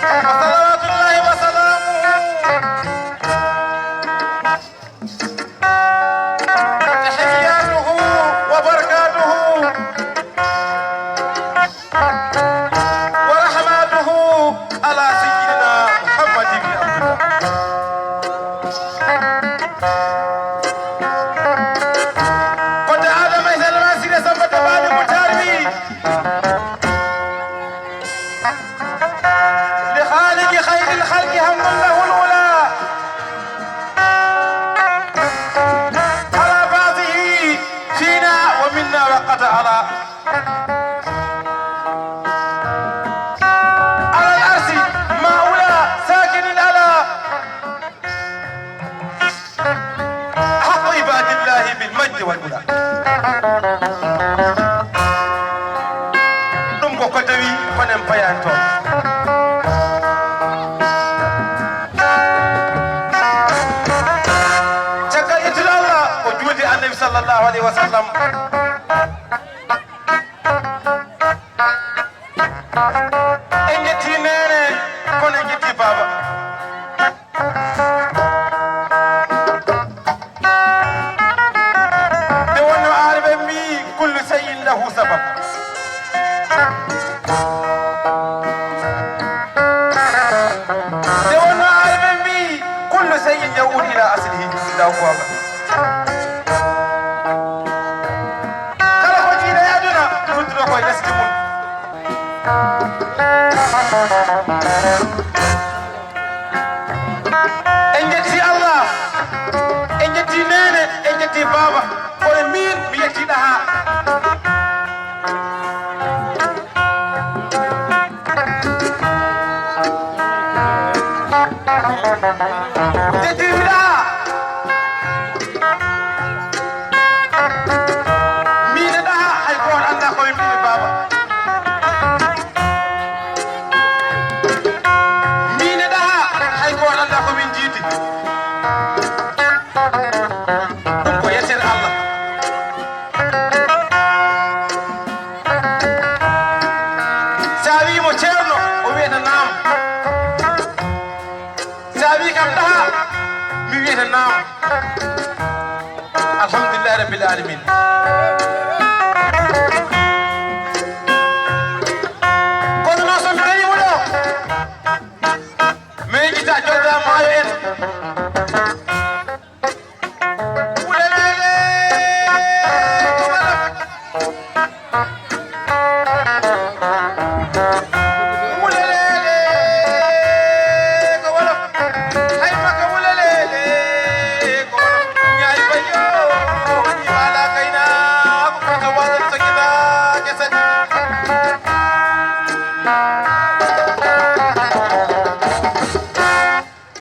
وصلوات الله وسلامه تحياته وبركاته ورحماته على سيدنا محمد بن عبد الله. قد عاد مثل المسير سبت بعد متاربي لخالق خير الخلق هم له الأولى على بعضه فينا ومنا وقد على العرش ما أولى ساكن الألا حق عباد الله بالمجد والأولى ɗum ko tawi konen payan toon caggal yettude Allah o juulde annabi sallllahu alayhi wa sallam en jetti nene kono en jetti baba nde wonno arɓe mbi kullu sayin lahu sabab nde wonno arɓe mbi kullu sayin yawud ila aslihi daw goga kala ko jiiɗa e aduna ruttuɗo koye lesdi mum en jetti Allah en jetti nene en jetti baba kono min mi yettiɗa ha jettirmiɗa mineɗa hay goto anda koye mbimi baba mineɗa hay goto anda komin jiidi ɗum ko yettere Allah sa wimo ceerno o wiyata naam sa wi kam ɗaha mi wiyata naam alhamdulillahi rabbil alamin